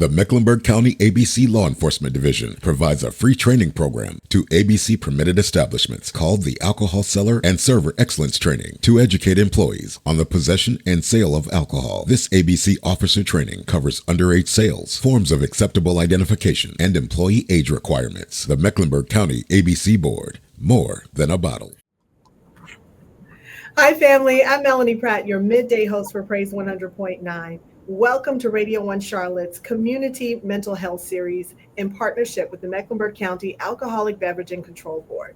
The Mecklenburg County ABC Law Enforcement Division provides a free training program to ABC permitted establishments called the Alcohol Seller and Server Excellence Training to educate employees on the possession and sale of alcohol. This ABC officer training covers underage sales, forms of acceptable identification, and employee age requirements. The Mecklenburg County ABC Board, more than a bottle. Hi, family. I'm Melanie Pratt, your midday host for Praise 100.9. Welcome to Radio 1 Charlotte's Community Mental Health Series in partnership with the Mecklenburg County Alcoholic Beverage and Control Board.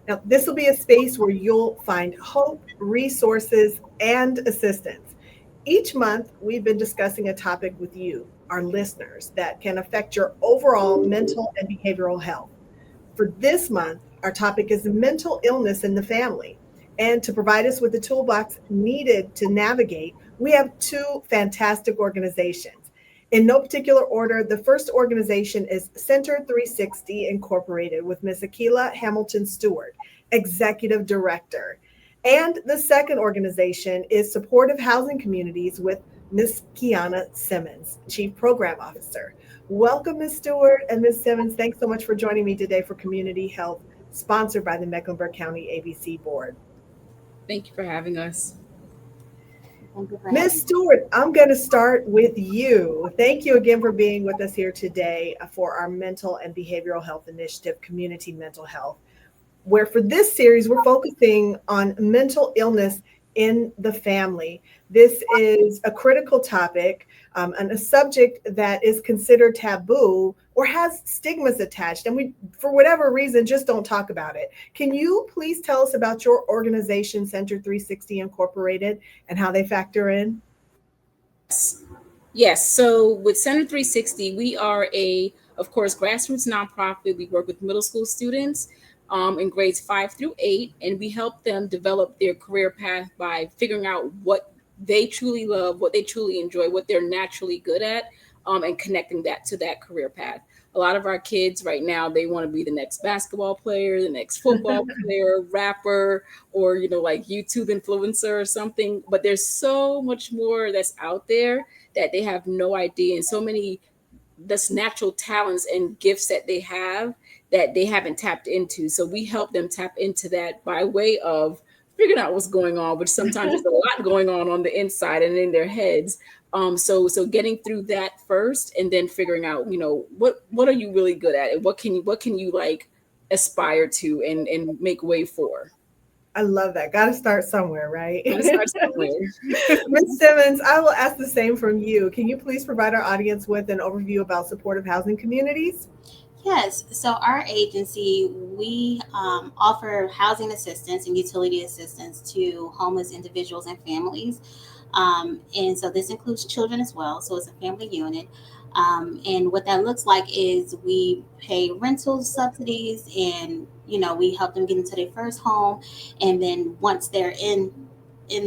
Now, this will be a space where you'll find hope, resources, and assistance. Each month, we've been discussing a topic with you, our listeners, that can affect your overall mental and behavioral health. For this month, our topic is mental illness in the family. And to provide us with the toolbox needed to navigate, we have two fantastic organizations. In no particular order, the first organization is Center 360 Incorporated with Ms. Akila Hamilton Stewart, Executive Director. And the second organization is Supportive Housing Communities with Ms. Kiana Simmons, Chief Program Officer. Welcome, Ms. Stewart and Ms. Simmons. Thanks so much for joining me today for Community Health, sponsored by the Mecklenburg County ABC Board. Thank you for having us. Ms. Stewart, I'm going to start with you. Thank you again for being with us here today for our Mental and Behavioral Health Initiative, Community Mental Health, where for this series, we're focusing on mental illness in the family. This is a critical topic and a subject that is considered taboo or has stigmas attached. And we, for whatever reason, just don't talk about it. Can you please tell us about your organization, Center 360 Incorporated, and how they factor in? Yes. So with Center 360, we are of course, grassroots nonprofit. We work with middle school students in grades 5 through 8, and we help them develop their career path by figuring out what they truly love, what they truly enjoy, what they're naturally good at, and connecting that to that career path. A lot of our kids right now, they want to be the next basketball player, the next football player, rapper, or, like YouTube influencer or something. But there's so much more that's out there that they have no idea. And so many that's natural talents and gifts that they have that they haven't tapped into. So we help them tap into that by way of figuring out what's going on, which sometimes there's a lot going on the inside and in their heads. So getting through that first, and then figuring out, what are you really good at, and what can you like aspire to and make way for. I love that. Got to start somewhere, right? Gotta start somewhere. Ms. Simmons, I will ask the same from you. Can you please provide our audience with an overview about supportive housing communities? Yes, so our agency, we offer housing assistance and utility assistance to homeless individuals and families. And so this includes children as well. So it's a family unit. And what that looks like is we pay rental subsidies, and, we help them get into their first home. And then once they're in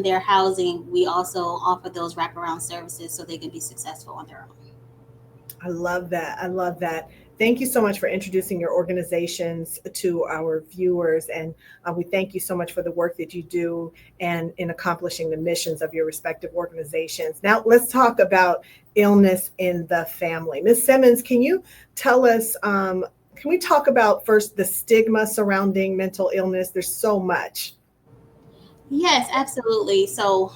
their housing, we also offer those wraparound services so they can be successful on their own. I love that. I love that. Thank you so much for introducing your organizations to our viewers. And we thank you so much for the work that you do and in accomplishing the missions of your respective organizations. Now, let's talk about illness in the family. Ms. Simmons, can you tell us, can we talk about first the stigma surrounding mental illness? There's so much. Yes, absolutely. So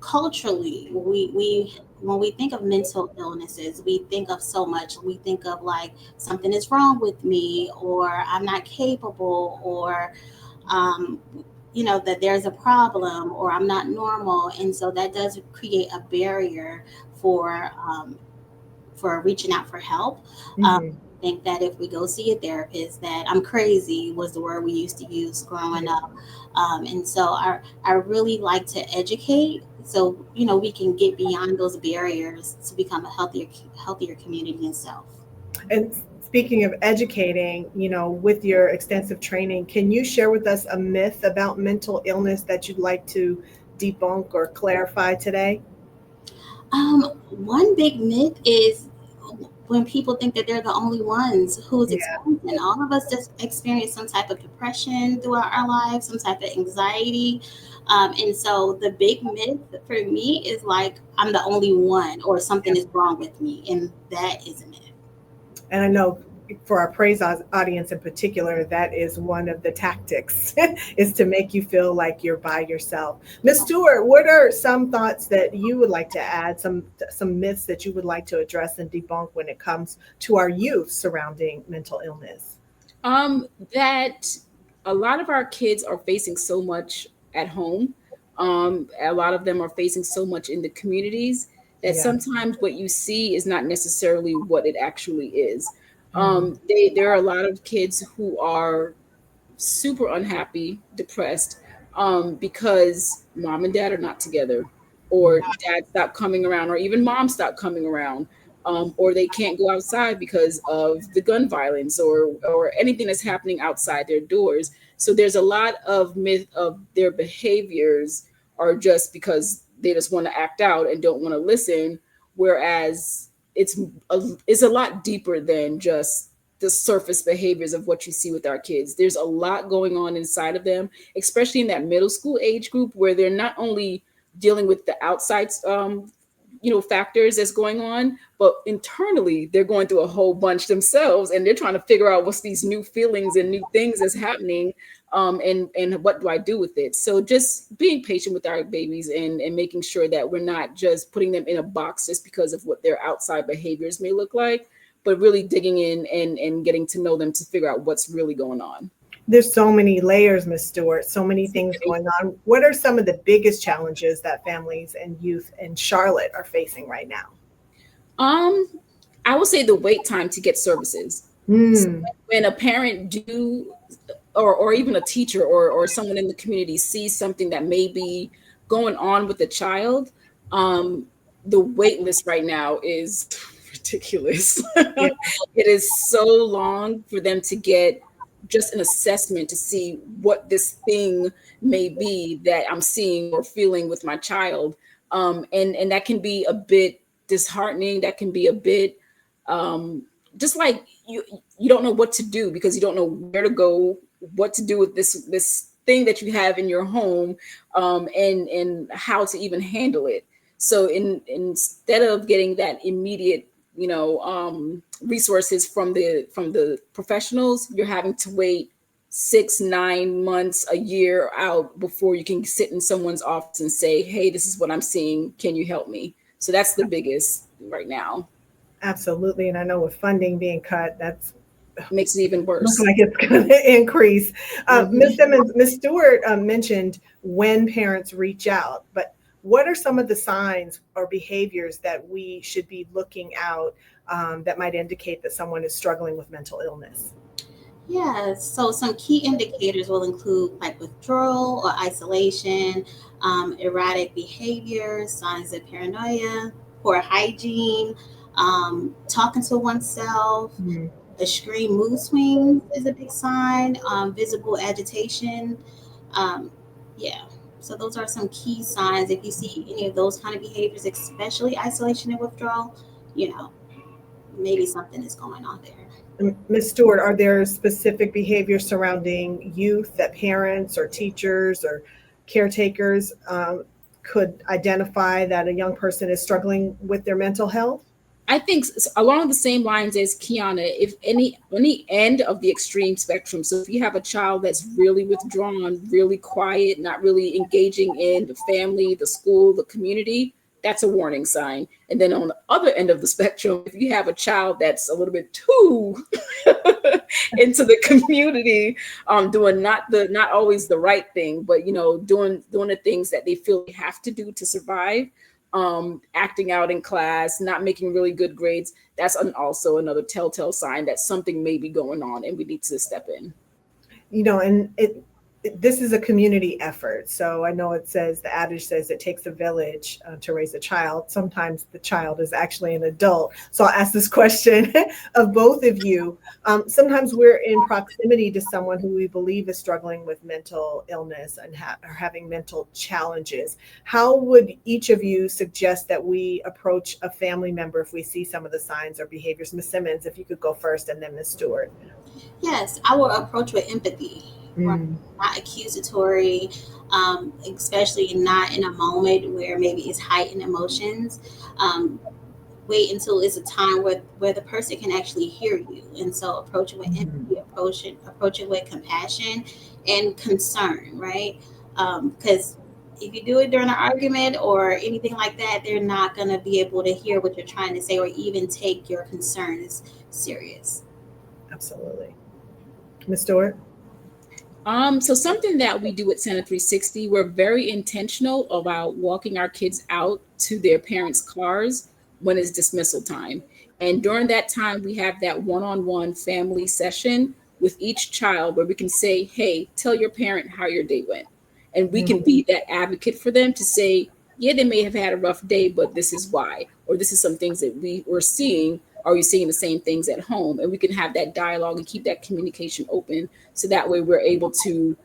culturally, we when we think of mental illnesses, we think of so much. We think of like something is wrong with me, or I'm not capable, or that there's a problem, or I'm not normal, and so that does create a barrier for reaching out for help. I think that if we go see a therapist, that I'm crazy was the word we used to use growing up. And so I really like to educate so, we can get beyond those barriers to become a healthier community itself. And speaking of educating, with your extensive training, can you share with us a myth about mental illness that you'd like to debunk or clarify today? One big myth is when people think that they're the only ones who's Yeah. experiencing. All of us just experience some type of depression throughout our lives, some type of anxiety. And so the big myth for me is like, I'm the only one or something is wrong with me. And that is a myth. And I know for our praise audience in particular, that is one of the tactics is to make you feel like you're by yourself. Miss Stewart, what are some thoughts that you would like to add, some myths that you would like to address and debunk when it comes to our youth surrounding mental illness? That a lot of our kids are facing so much at home. A lot of them are facing so much in the communities that Yeah. sometimes what you see is not necessarily what it actually is. Mm. There are a lot of kids who are super unhappy, depressed, because mom and dad are not together, or dad stopped coming around, or even mom stopped coming around, or they can't go outside because of the gun violence or anything that's happening outside their doors. So there's a lot of myth of their behaviors are just because they just want to act out and don't want to listen, whereas it's a lot deeper than just the surface behaviors of what you see with our kids. There's a lot going on inside of them, especially in that middle school age group where they're not only dealing with the outside factors that's going on, but internally they're going through a whole bunch themselves, and they're trying to figure out what's these new feelings and new things that's happening, and what do I do with it. So just being patient with our babies and making sure that we're not just putting them in a box just because of what their outside behaviors may look like, but really digging in and getting to know them to figure out what's really going on. There's so many layers, Miss Stewart, so many things going on. What are some of the biggest challenges that families and youth in Charlotte are facing right now? Um, I would say the wait time to get services. So Hmm. when a parent do, or even a teacher or someone in the community sees something that may be going on with the child, um, the wait list right now is ridiculous. Yeah. It is so long for them to get just an assessment to see what this thing may be that I'm seeing or feeling with my child. And that can be a bit disheartening. That can be a bit, just like you don't know what to do because you don't know where to go, what to do with this thing that you have in your home, and how to even handle it. So instead of getting that immediate, resources from the professionals, you're having to wait 6 9 months, a year out before you can sit in someone's office and say, hey, this is what I'm seeing, can you help me? So that's the biggest right now. Absolutely. And I know with funding being cut, that's Makes it even looks worse. like it's going to increase. Ms. Mhm. Simmons, Ms. Stewart mentioned when parents reach out, but what are some of the signs or behaviors that we should be looking out that might indicate that someone is struggling with mental illness? Yeah, so some key indicators will include like withdrawal or isolation, erratic behavior, signs of paranoia, poor hygiene, talking to oneself, Hmm. extreme mood swings is a big sign, visible agitation. Um, yeah, so those are some key signs. If you see any of those kind of behaviors, especially isolation and withdrawal, you know, maybe something is going on there. Ms. Stewart, are there specific behaviors surrounding youth that parents or teachers or caretakers could identify that a young person is struggling with their mental health? I think along the same lines as Kiana, if any end of the extreme spectrum. So if you have a child that's really withdrawn, really quiet, not really engaging in the family, the school, the community, that's a warning sign. And then on the other end of the spectrum, if you have a child that's a little bit too into the community, doing not always the right thing, but doing the things that they feel they have to do to survive, acting out in class, not making really good grades, that's also another telltale sign that something may be going on and we need to step in. And this is a community effort. So I know it says, the adage says it takes a village to raise a child. Sometimes the child is actually an adult. So I'll ask this question of both of you. Sometimes we're in proximity to someone who we believe is struggling with mental illness and or having mental challenges. How would each of you suggest that we approach a family member if we see some of the signs or behaviors? Ms. Simmons, if you could go first, and then Ms. Stewart. Yes, I will approach with empathy, right? Not accusatory, especially not in a moment where maybe it's heightened emotions. Wait until it's a time where the person can actually hear you. And so approach it with empathy, approach it with compassion and concern, right? Because if you do it during an argument or anything like that, they're not going to be able to hear what you're trying to say or even take your concerns serious. Absolutely. Ms. Stewart? So something that we do at Center 360, we're very intentional about walking our kids out to their parents' cars when it's dismissal time. And during that time, we have that one-on-one family session with each child where we can say, hey, tell your parent how your day went. And we can be that advocate for them to say, yeah, they may have had a rough day, but this is why, or this is some things that we were seeing. Are you seeing the same things at home? And we can have that dialogue and keep that communication open. So that way we're able to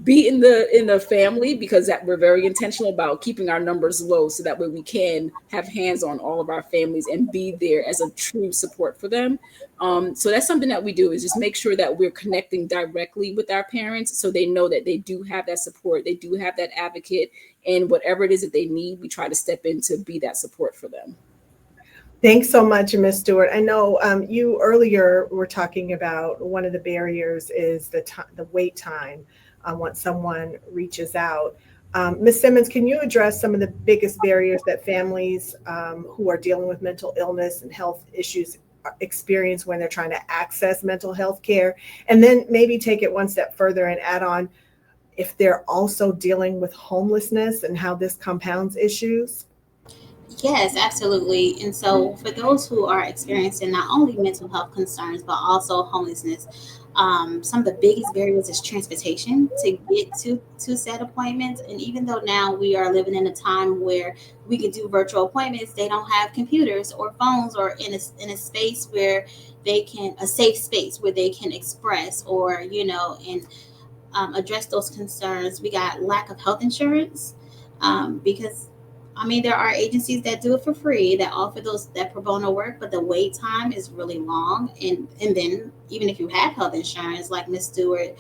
be in the family, because that we're very intentional about keeping our numbers low. So that way we can have hands on all of our families and be there as a true support for them. So that's something that we do, is just make sure that we're connecting directly with our parents so they know that they do have that support. They do have that advocate, and whatever it is that they need, we try to step in to be that support for them. Thanks so much, Ms. Stewart. I know you earlier were talking about one of the barriers is the wait time once someone reaches out. Ms. Simmons, can you address some of the biggest barriers that families who are dealing with mental illness and health issues experience when they're trying to access mental health care? And then maybe take it one step further and add on if they're also dealing with homelessness and how this compounds issues. Yes, absolutely. And so, for those who are experiencing not only mental health concerns, but also homelessness, some of the biggest barriers is transportation to get to said appointments. And even though now we are living in a time where we can do virtual appointments, they don't have computers or phones or in a space where they can, a safe space where they can express or, and address those concerns. We got lack of health insurance because there are agencies that do it for free that offer that pro bono work, but the wait time is really long. And then even if you have health insurance, like Ms. Stewart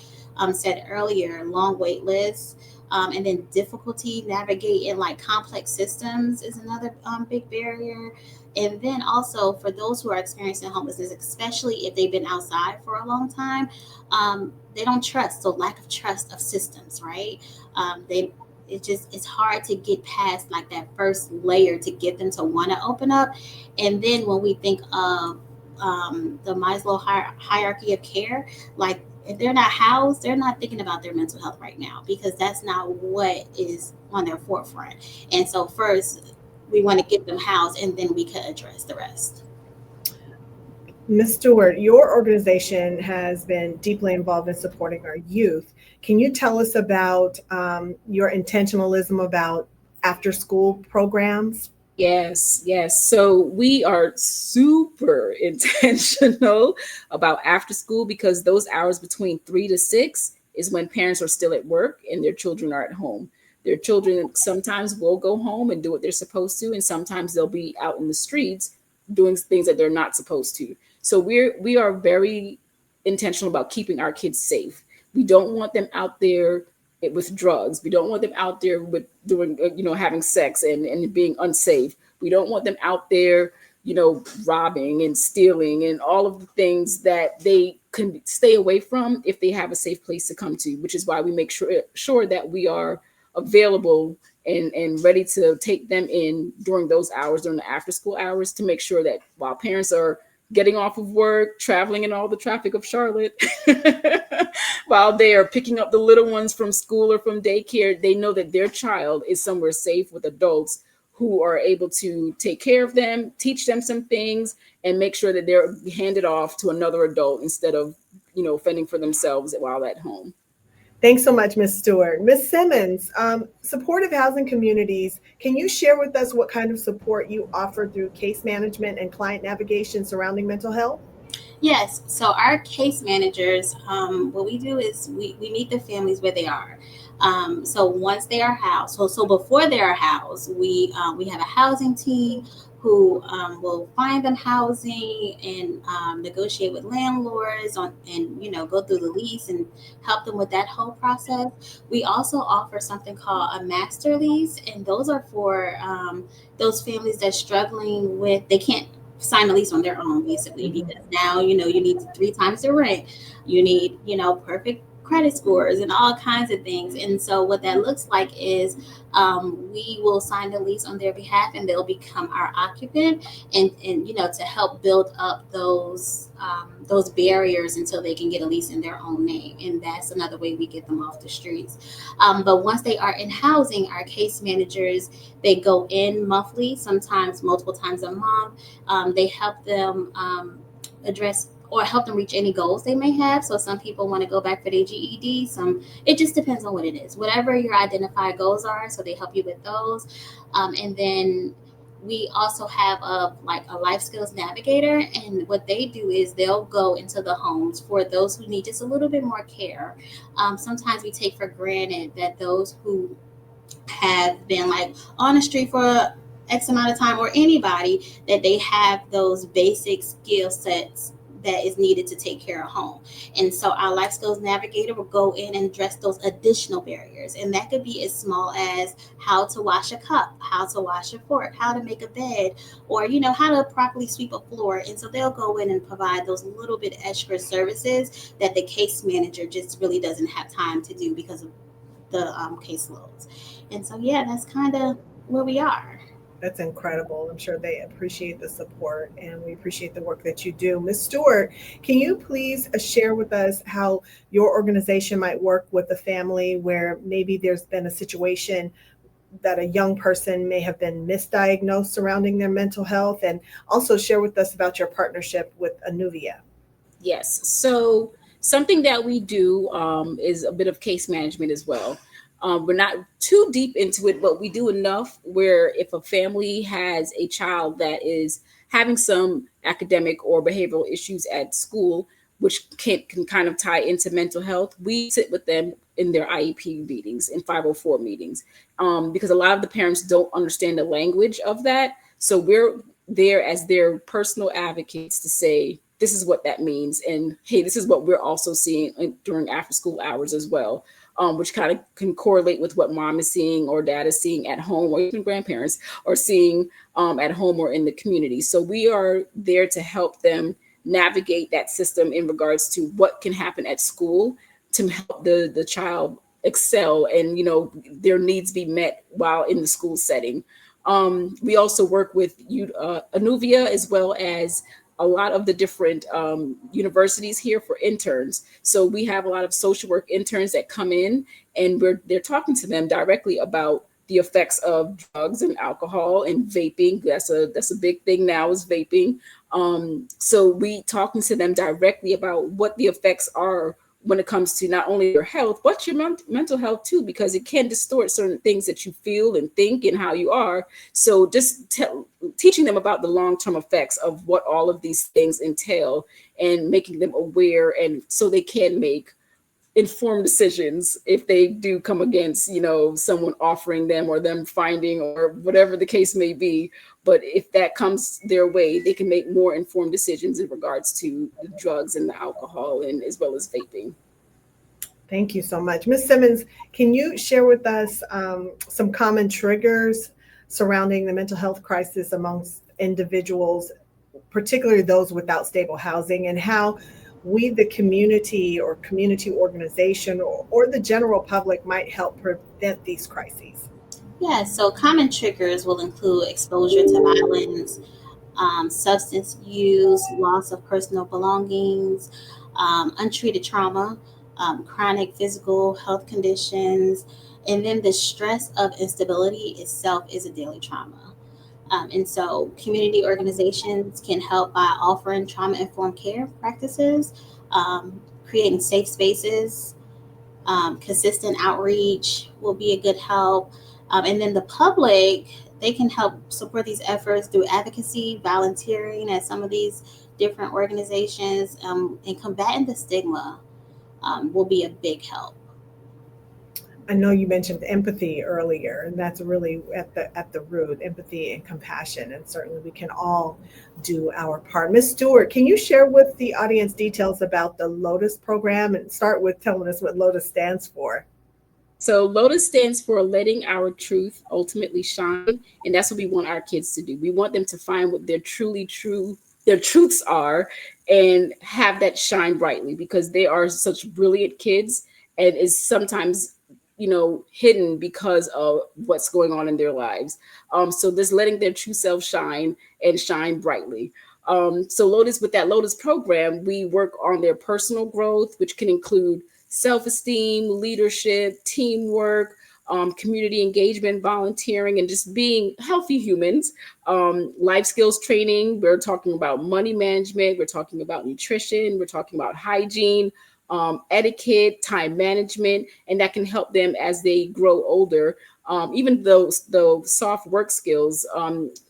said earlier, long wait lists, and then difficulty navigating like complex systems is another big barrier. And then also for those who are experiencing homelessness, especially if they've been outside for a long time, they don't trust. So lack of trust of systems, right? It's hard to get past like that first layer to get them to want to open up. And then when we think of the Maslow hierarchy of care, like if they're not housed, they're not thinking about their mental health right now because that's not what is on their forefront. And so first we want to get them housed and then we can address the rest. Ms. Stewart, your organization has been deeply involved in supporting our youth. Can you tell us about your intentionalism about after school programs? Yes. So we are super intentional about after school because those hours between 3 to 6 is when parents are still at work and their children are at home. Their children sometimes will go home and do what they're supposed to, and sometimes they'll be out in the streets doing things that they're not supposed to. So we are very intentional about keeping our kids safe. We don't want them out there with drugs. We don't want them out there with doing, having sex and being unsafe. We don't want them out there, robbing and stealing and all of the things that they can stay away from if they have a safe place to come to, which is why we make sure that we are available and ready to take them in during those hours, during the after school hours, to make sure that while parents are getting off of work, traveling in all the traffic of Charlotte, while they are picking up the little ones from school or from daycare, they know that their child is somewhere safe with adults who are able to take care of them, teach them some things, and make sure that they're handed off to another adult instead of, fending for themselves while at home. Thanks so much, Ms. Stewart. Ms. Simmons, supportive housing communities, can you share with us what kind of support you offer through case management and client navigation surrounding mental health? Yes. So our case managers, what we do is we meet the families where they are. So once they are housed, so before they are housed, we have a housing team who will find them housing and negotiate with landlords on and go through the lease and help them with that whole process. We also offer something called a master lease, and those are for those families that's struggling with they can't sign a lease on their own basically Mhm. because now you need three times the rent, you need perfect credit scores and all kinds of things. And so what that looks like is we will sign the lease on their behalf and they'll become our occupant, and to help build up those barriers until they can get a lease in their own name. And that's another way we get them off the streets. But once they are in housing, our case managers, they go in monthly, sometimes multiple times a month. They help them address or help them reach any goals they may have. So some people want to go back for their GED. Some it just depends on what it is. Whatever your identified goals are, so they help you with those. And then we also have a life skills navigator, and what they do is they'll go into the homes for those who need just a little bit more care. Sometimes we take for granted that those who have been like on the street for X amount of time, or anybody, that they have those basic skill sets that is needed to take care of home. And so our life skills navigator will go in and address those additional barriers. And that could be as small as how to wash a cup, how to wash a fork, how to make a bed, or how to properly sweep a floor. And so they'll go in and provide those little bit extra services that the case manager just really doesn't have time to do because of the caseloads. And so, yeah, that's kind of where we are. That's incredible. I'm sure they appreciate the support and we appreciate the work that you do. Ms. Stewart, can you please share with us how your organization might work with a family where maybe there's been a situation that a young person may have been misdiagnosed surrounding their mental health, and also share with us about your partnership with Anuvia? Yes. So something that we do is a bit of case management as well. We're not too deep into it, but we do enough where if a family has a child that is having some academic or behavioral issues at school, which can kind of tie into mental health, we sit with them in their IEP meetings, in 504 meetings, because a lot of the parents don't understand the language of that. So we're there as their personal advocates to say, this is what that means. And hey, this is what we're also seeing during after school hours as well, which kind of can correlate with what mom is seeing or dad is seeing at home, or even grandparents are seeing at home or in the community. So we are there to help them navigate that system in regards to what can happen at school to help the child excel and their needs be met while in the school setting. We also work with Anuvia as well as a lot of the different universities here for interns. So we have a lot of social work interns that come in, and they're talking to them directly about the effects of drugs and alcohol and vaping. That's a big thing now, is vaping. So we talking to them directly about what the effects are when it comes to not only your health but your mental health too, because it can distort certain things that you feel and think and how you are. So just teaching them about the long-term effects of what all of these things entail and making them aware, and so they can make informed decisions if they do come against someone offering them or them finding or whatever the case may be. But if that comes their way, they can make more informed decisions in regards to the drugs and the alcohol, and as well as vaping. Thank you so much. Ms. Simmons, can you share with us some common triggers surrounding the mental health crisis amongst individuals, particularly those without stable housing, and how we, the community or community organization, or the general public, might help prevent these crises? Yeah, so common triggers will include exposure to violence, substance use, loss of personal belongings, untreated trauma, chronic physical health conditions, and then the stress of instability itself is a daily trauma. And so, community organizations can help by offering trauma informed care practices, creating safe spaces, Consistent outreach will be a good help. And then the public, they can help support these efforts through advocacy, volunteering at some of these different organizations, and combating the stigma will be a big help. I know you mentioned empathy earlier, and that's really at the root, empathy and compassion, and certainly we can all do our part. Miss Stewart, can you share with the audience details about the Lotus program and start with telling us what Lotus stands for? So Lotus stands for letting our truth ultimately shine, and that's what we want our kids to do. We want them to find what their truths are, and have that shine brightly, because they are such brilliant kids, and is sometimes hidden because of what's going on in their lives. So this letting their true self shine and shine brightly. So Lotus, with that Lotus program, we work on their personal growth, which can include self-esteem, leadership, teamwork, community engagement, volunteering, and just being healthy humans. Life skills training. We're talking about money management. We're talking about nutrition. We're talking about hygiene, etiquette, time management, and that can help them as they grow older. Even those soft work skills,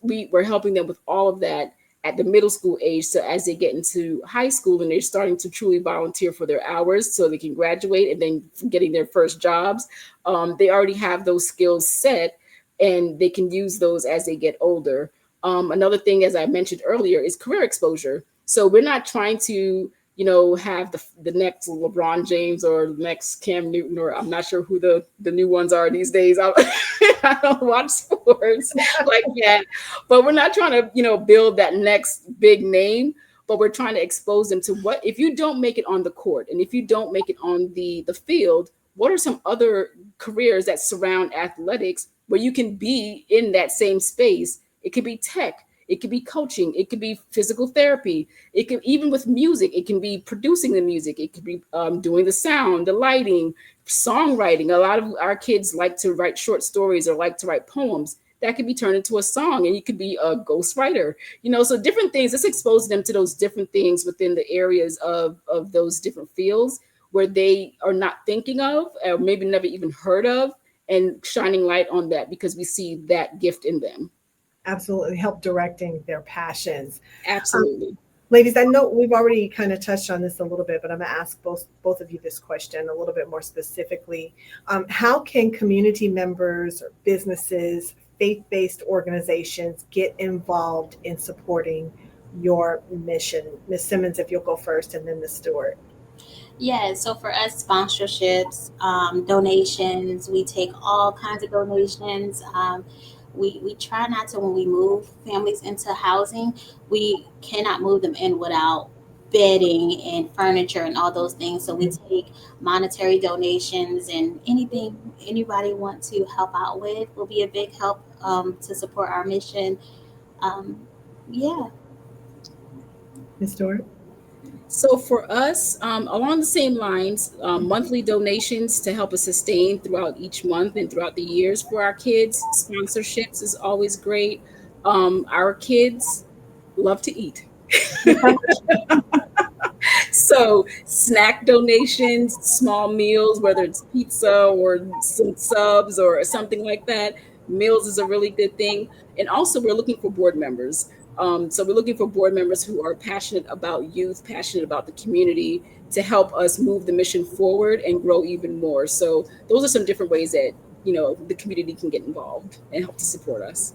we're helping them with all of that at the middle school age. So as they get into high school and they're starting to truly volunteer for their hours so they can graduate and then getting their first jobs, they already have those skills set and they can use those as they get older. Another thing, as I mentioned earlier, is career exposure. So we're not trying to have the next LeBron James or the next Cam Newton, or I'm not sure who the new ones are these days. I don't watch sports like that, but we're not trying to, build that next big name, but we're trying to expose them to what, if you don't make it on the court and if you don't make it on the field, what are some other careers that surround athletics where you can be in that same space? It could be tech. It could be coaching. It could be physical therapy. It could, even with music, it can be producing the music. It could be doing the sound, the lighting, songwriting. A lot of our kids like to write short stories or like to write poems. That could be turned into a song, and you could be a ghostwriter. So different things. Let's expose them to those different things within the areas of those different fields where they are not thinking of, or maybe never even heard of, and shining light on that because we see that gift in them. Absolutely, help directing their passions. Absolutely. Ladies, I know we've already kind of touched on this a little bit, but I'm going to ask both of you this question a little bit more specifically. How can community members, or businesses, faith-based organizations get involved in supporting your mission? Ms. Simmons, if you'll go first, and then Ms. Stewart. Yeah, so for us, sponsorships, donations, we take all kinds of donations. We try not to, when we move families into housing, we cannot move them in without bedding and furniture and all those things. So we take monetary donations, and anything anybody want to help out with will be a big help to support our mission. Um, yeah. Ms. Stewart? So for us, along the same lines, monthly donations to help us sustain throughout each month and throughout the years for our kids. Sponsorships is always great. Our kids love to eat. So snack donations, small meals, whether it's pizza or some subs or something like that. Meals is a really good thing. And also we're looking for board members. So we're looking for board members who are passionate about youth, passionate about the community, to help us move the mission forward and grow even more. So those are some different ways that, the community can get involved and help to support us.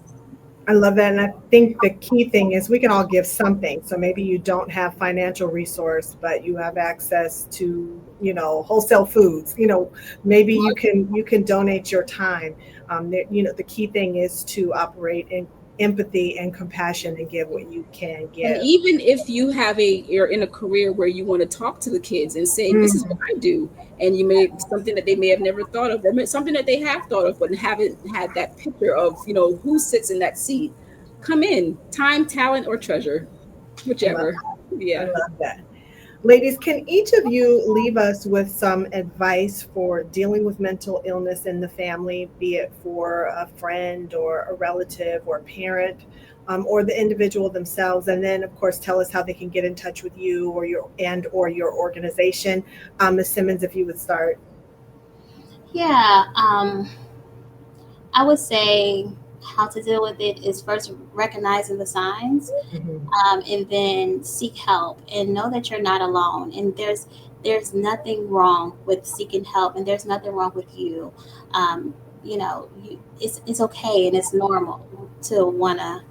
I love that. And I think the key thing is we can all give something. So maybe you don't have financial resource, but you have access to, wholesale foods. Maybe you can donate your time. The key thing is to operate in empathy and compassion and give what you can And give. even if you're in a career where you want to talk to the kids and say, this is what I do, and you may something that they may have never thought of, or something that they have thought of but haven't had that picture of, who sits in that seat. Come in, time, talent, or treasure, whichever. I Yeah. love that. Ladies, can each of you leave us with some advice for dealing with mental illness in the family, be it for a friend or a relative or a parent, or the individual themselves? And then, of course, tell us how they can get in touch with you or your organization. Ms. Simmons, if you would start. Yeah, I would say how to deal with it is first recognizing the signs, Mhm. and then seek help and know that you're not alone. And there's nothing wrong with seeking help, and there's nothing wrong with you. It's okay and it's normal to wanna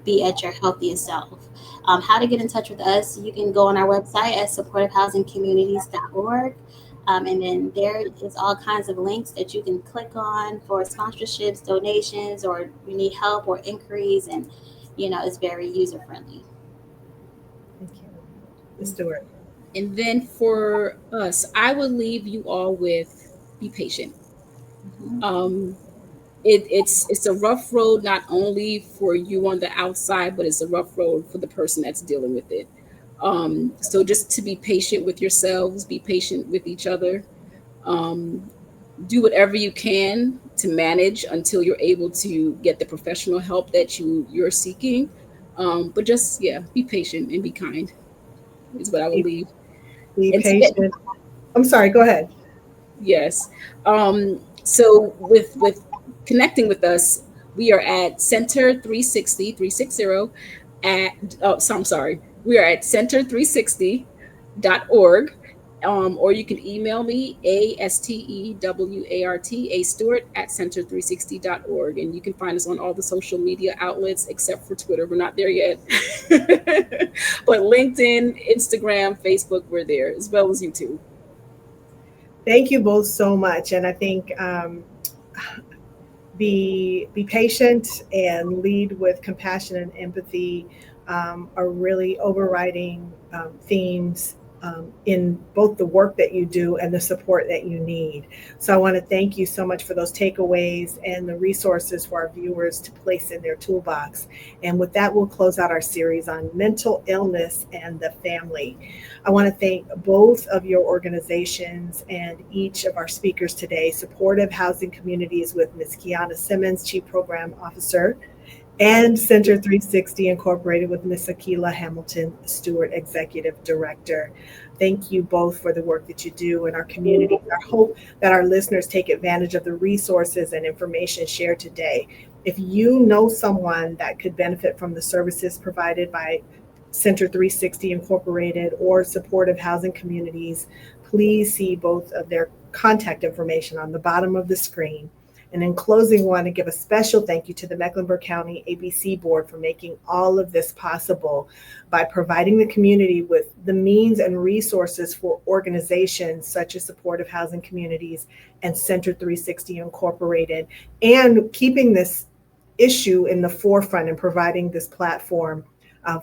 be at your healthiest self. How to get in touch with us? You can go on our website at supportivehousingcommunities.org. And then there is all kinds of links that you can click on for sponsorships, donations, or you need help or inquiries. And, it's very user friendly. Thank you. Ms. Stewart. And then for us, I would leave you all with be patient. Mhm. Um, it's a rough road not only for you on the outside, but it's a rough road for the person that's dealing with it. So just to be patient with yourselves, be patient with each other. Um, do whatever you can to manage until you're able to get the professional help that you're seeking. But just yeah, be patient and be kind is what I will Be, leave. be And to get patient. I'm sorry, go ahead. yes. So with connecting with us, we are at Center 360 at so I'm sorry. We are at center360.org. Or you can email me ASTEWART Stewart at center360.org. And you can find us on all the social media outlets except for Twitter. We're not there yet. But LinkedIn, Instagram, Facebook, we're there, as well as YouTube. Thank you both so much. And I think be patient and lead with compassion and empathy are really overriding themes in both the work that you do and the support that you need. So I want to thank you so much for those takeaways and the resources for our viewers to place in their toolbox. And with that, we'll close out our series on mental illness and the family. I want to thank both of your organizations and each of our speakers today. Supportive Housing Communities with Ms. Kiana Simmons, Chief Program Officer, and Center 360 Incorporated with Ms. Akila Hamilton Stewart, Executive Director. Thank you both for the work that you do in our community. I hope that our listeners take advantage of the resources and information shared today. If you know someone that could benefit from the services provided by Center 360 Incorporated or Supportive Housing Communities, please see both of their contact information on the bottom of the screen. And in closing, we want to give a special thank you to the Mecklenburg County ABC Board for making all of this possible by providing the community with the means and resources for organizations such as Supportive Housing Communities and Center 360 Incorporated, and keeping this issue in the forefront and providing this platform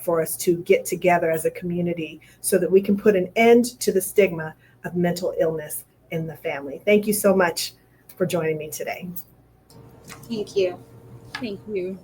for us to get together as a community so that we can put an end to the stigma of mental illness in the family. Thank you so much for joining me today. Thank you. Thank you.